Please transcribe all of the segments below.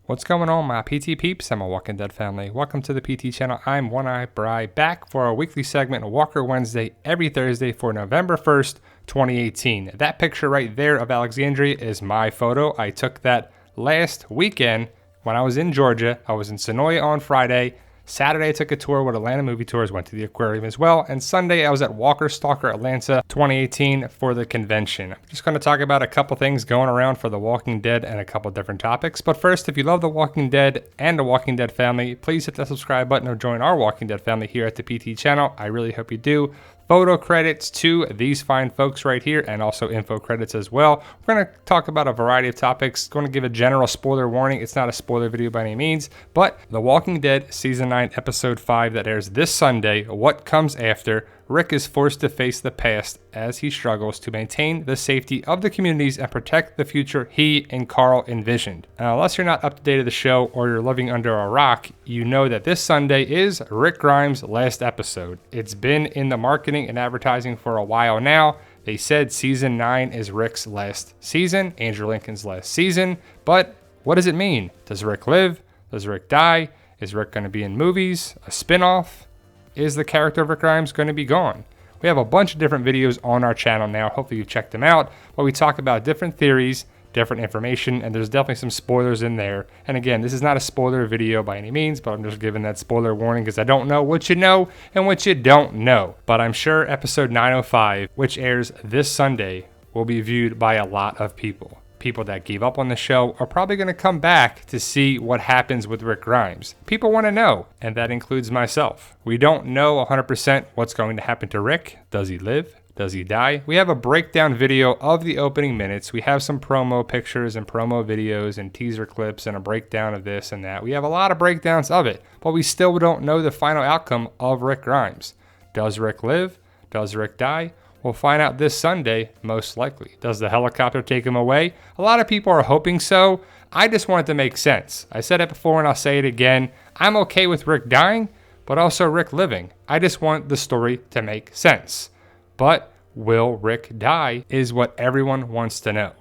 What's going on, my PT peeps and my Walking Dead family? Welcome to the PT channel. I'm One Eye Bry, back for our weekly segment, Walker Wednesday, every Thursday for November 1st, 2018. That picture right there of Alexandria is my photo. I took that last weekend when I was in Georgia. I was in Sonoya on Friday. Saturday, I took a tour with Atlanta Movie Tours, went to the aquarium as well. And Sunday, I was at Walker Stalker Atlanta 2018 for the convention. I'm just going to talk about a couple things going around for The Walking Dead and a couple different topics. But first, if you love The Walking Dead and The Walking Dead family, please hit the subscribe button or join our Walking Dead family here at the PT channel. I really hope you do. Photo credits to these fine folks right here, and also info credits as well. We're going to talk about a variety of topics. Going to give a general spoiler warning. It's not a spoiler video by any means, but The Walking Dead Season 9, Episode 5 that airs this Sunday, What Comes After, Rick is forced to face the past as he struggles to maintain the safety of the communities and protect the future he and Carl envisioned. Unless you're not up to date of the show or you're living under a rock, you know that this Sunday is Rick Grimes' last episode. It's been in the marketing and advertising for a while now. They said Season 9 is Rick's last season, Andrew Lincoln's last season, but what does it mean? Does Rick live? Does Rick die? Is Rick going to be in movies? A spinoff? Is the character of Rick Grimes going to be gone? We have a bunch of different videos on our channel now. Hopefully you've checked them out, where we talk about different theories, different information, and there's definitely some spoilers in there. And again, this is not a spoiler video by any means, but I'm just giving that spoiler warning because I don't know what you know and what you don't know. But I'm sure episode 905, which airs this Sunday, will be viewed by a lot of people. People that gave up on the show are probably going to come back to see what happens with Rick Grimes. People want to know, and that includes myself. We don't know 100% what's going to happen to Rick. Does he live? Does he die? We have a breakdown video of the opening minutes. We have some promo pictures and promo videos and teaser clips and a breakdown of this and that. We have a lot of breakdowns of it, but we still don't know the final outcome of Rick Grimes. Does Rick live? Does Rick die? We'll find out this Sunday, most likely. Does the helicopter take him away? A lot of people are hoping so. I just want it to make sense. I said it before and I'll say it again. I'm okay with Rick dying, but also Rick living. I just want the story to make sense. But will Rick die is what everyone wants to know.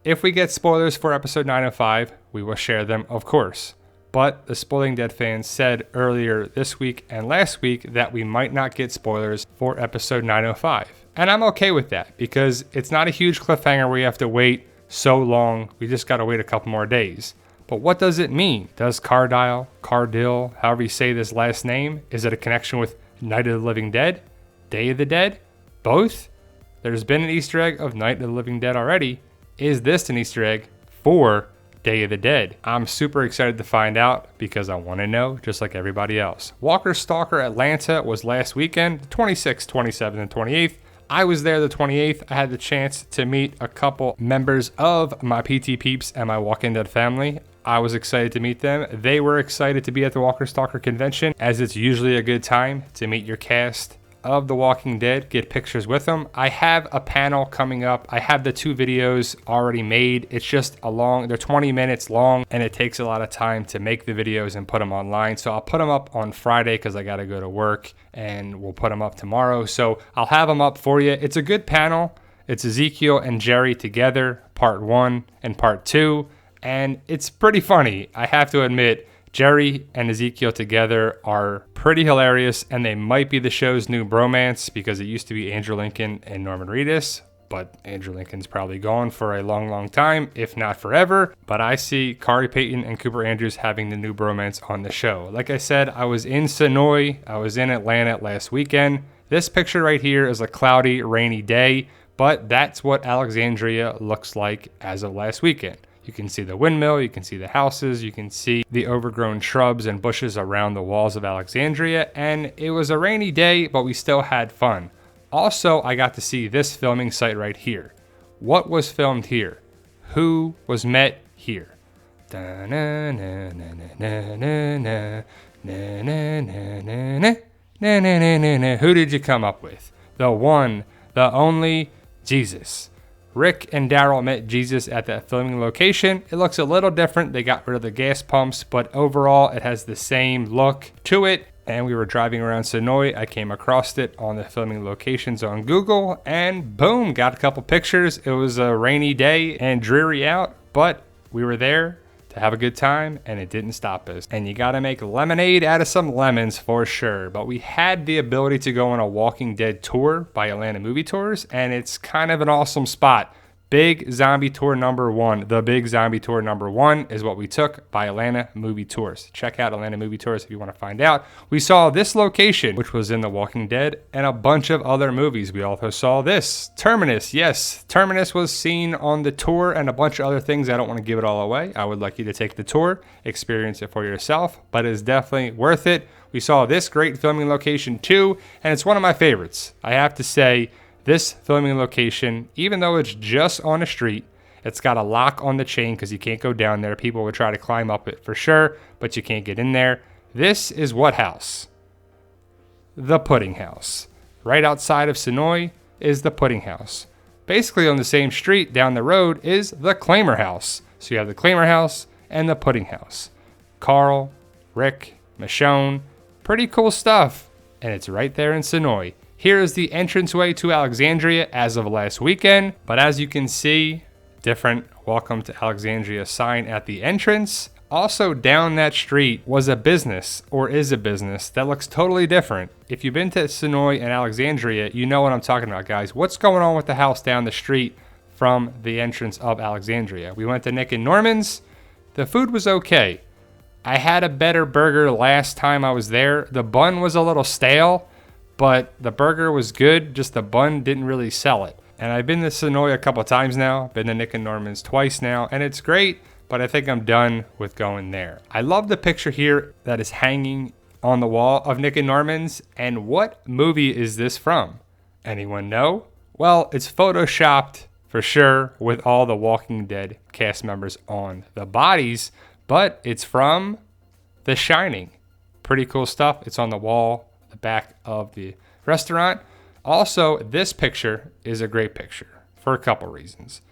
If we get spoilers for episode 905, we will share them, of course. But the Spoiling Dead fans said earlier this week and last week that we might not get spoilers for episode 905. And I'm okay with that because it's not a huge cliffhanger where you have to wait so long. We just got to wait a couple more days. But what does it mean? Does Cardile, however you say this last name, is it a connection with Night of the Living Dead? Day of the Dead? Both? There's been an Easter egg of Night of the Living Dead already. Is this an Easter egg for Day of the Dead? I'm super excited to find out because I want to know just like everybody else. Walker Stalker Atlanta was last weekend, the 26th, 27th, and 28th. I was there the 28th. I had the chance to meet a couple members of my PT peeps and my Walking Dead family. I was excited to meet them. They were excited to be at the Walker Stalker convention, as it's usually a good time to meet your cast of The Walking Dead, get pictures with them. I have a panel coming up. I have the 2 videos already made. It's just they're 20 minutes long, and it takes a lot of time to make the videos and put them online. So I'll put them up on Friday because I got to go to work, and we'll put them up tomorrow. So I'll have them up for you. It's a good panel. It's Ezekiel and Jerry together, part 1 and part 2, and it's pretty funny. I have to admit, Jerry and Ezekiel together are pretty hilarious, and they might be the show's new bromance because it used to be Andrew Lincoln and Norman Reedus, but Andrew Lincoln's probably gone for a long, long time, if not forever. But I see Kari Payton and Cooper Andrews having the new bromance on the show. Like I said, I was in Sonoy. I was in Atlanta last weekend. This picture right here is a cloudy, rainy day, but that's what Alexandria looks like as of last weekend. You can see the windmill, you can see the houses, you can see the overgrown shrubs and bushes around the walls of Alexandria, and it was a rainy day, but we still had fun. Also, I got to see this filming site right here. What was filmed here? Who was met here? Who did you come up with? The one, the only, Jesus. Rick and Daryl met Jesus at that filming location. It looks a little different. They got rid of the gas pumps, but overall it has the same look to it. And we were driving around Sonoy. I came across it on the filming locations on Google, and boom, got a couple pictures. It was a rainy day and dreary out, but we were there to have a good time, and it didn't stop us. And you gotta make lemonade out of some lemons for sure. But we had the ability to go on a Walking Dead tour by Atlanta Movie Tours, and it's kind of an awesome spot. Big Zombie Tour number 1. The Big Zombie Tour number 1 is what we took by Atlanta Movie Tours. Check out Atlanta Movie Tours if you want to find out. We saw this location, which was in The Walking Dead, and a bunch of other movies. We also saw this, Terminus. Yes, Terminus was seen on the tour and a bunch of other things. I don't want to give it all away. I would like you to take the tour, experience it for yourself, but it's definitely worth it. We saw this great filming location too, and it's one of my favorites. I have to say, this filming location, even though it's just on a street, it's got a lock on the chain because you can't go down there. People would try to climb up it for sure, but you can't get in there. This is what house? The Pudding House. Right outside of Sonoy is the Pudding House. Basically on the same street down the road is the Claimer House. So you have the Claimer House and the Pudding House. Carl, Rick, Michonne, pretty cool stuff. And it's right there in Sonoy. Here is the entranceway to Alexandria as of last weekend, but as you can see, different Welcome to Alexandria sign at the entrance. Also down that street was a business, or is a business, that looks totally different. If you've been to Sonoy and Alexandria, you know what I'm talking about, guys. What's going on with the house down the street from the entrance of Alexandria? We went to Nick and Norman's. The food was okay. I had a better burger last time I was there. The bun was a little stale, but the burger was good, just the bun didn't really sell it. And I've been to Sonoy a couple of times now, been to Nick and Norman's twice now, and it's great, but I think I'm done with going there. I love the picture here that is hanging on the wall of Nick and Norman's, and what movie is this from? Anyone know? Well, it's photoshopped for sure with all the Walking Dead cast members on the bodies, but it's from The Shining. Pretty cool stuff. It's on the wall back of the restaurant. Also, this picture is a great picture for a couple reasons.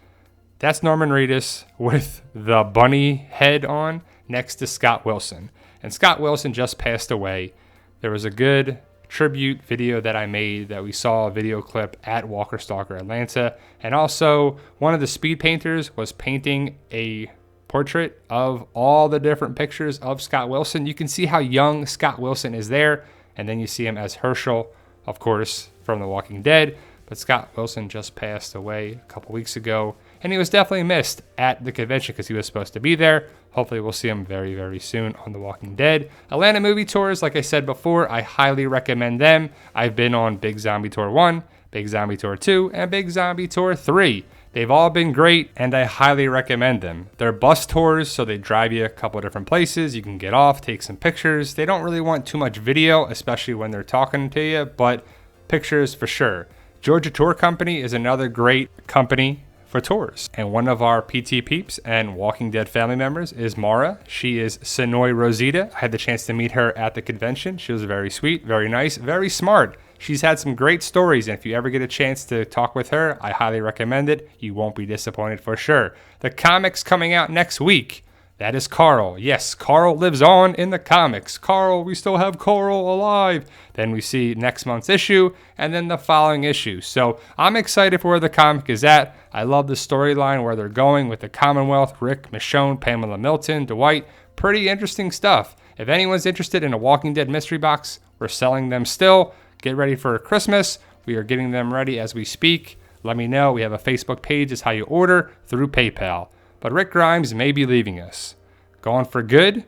That's Norman Reedus with the bunny head on next to Scott Wilson. And Scott Wilson just passed away. There was a good tribute video that I made that we saw a video clip at Walker Stalker Atlanta. And also, one of the speed painters was painting a portrait of all the different pictures of Scott Wilson. You can see how young Scott Wilson is there. And then you see him as Herschel, of course, from The Walking Dead. But Scott Wilson just passed away a couple weeks ago. And he was definitely missed at the convention because he was supposed to be there. Hopefully we'll see him very, very soon on The Walking Dead. Atlanta Movie Tours, like I said before, I highly recommend them. I've been on Big Zombie Tour 1, Big Zombie Tour 2, and Big Zombie Tour 3. They've all been great, and I highly recommend them. They're bus tours, so they drive you a couple of different places. You can get off, take some pictures. They don't really want too much video, especially when they're talking to you, but pictures for sure. Georgia Tour Company is another great company for tours. And one of our PT peeps and Walking Dead family members is Mara. She is Sonoy Rosita. I had the chance to meet her at the convention. She was very sweet, very nice, very smart. She's had some great stories, and if you ever get a chance to talk with her, I highly recommend it. You won't be disappointed for sure. The comics coming out next week. That is Carl. Yes, Carl lives on in the comics. Carl, we still have Carl alive. Then we see next month's issue, and then the following issue. So I'm excited for where the comic is at. I love the storyline where they're going with the Commonwealth, Rick, Michonne, Pamela Milton, Dwight. Pretty interesting stuff. If anyone's interested in a Walking Dead mystery box, we're selling them still. Get ready for Christmas. We are getting them ready as we speak. Let me know. We have a Facebook page. It's how you order through PayPal. But Rick Grimes may be leaving us. Gone for good?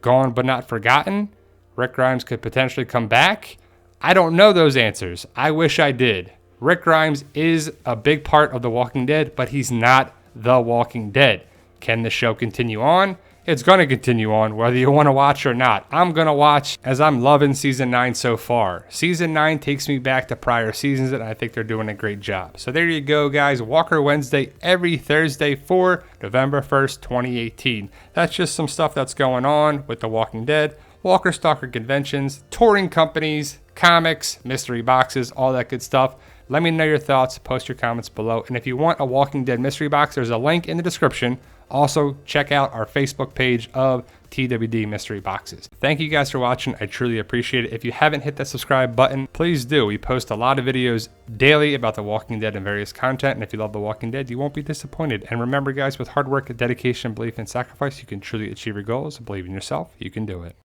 Gone but not forgotten? Rick Grimes could potentially come back? I don't know those answers. I wish I did. Rick Grimes is a big part of The Walking Dead, but he's not The Walking Dead. Can the show continue on? It's going to continue on, whether you want to watch or not. I'm going to watch, as I'm loving Season 9 so far. Season 9 takes me back to prior seasons, and I think they're doing a great job. So there you go, guys. Walker Wednesday every Thursday for November 1st, 2018. That's just some stuff that's going on with The Walking Dead, Walker Stalker conventions, touring companies, comics, mystery boxes, all that good stuff. Let me know your thoughts. Post your comments below. And if you want a Walking Dead mystery box, there's a link in the description. Also, check out our Facebook page of TWD mystery boxes. Thank you guys for watching. I truly appreciate it. If you haven't hit that subscribe button, please do. We post a lot of videos daily about The Walking Dead and various content, and if you love The Walking Dead, you won't be disappointed. And remember guys, with hard work, dedication, belief, and sacrifice, you can truly achieve your goals. Believe in yourself, you can do it.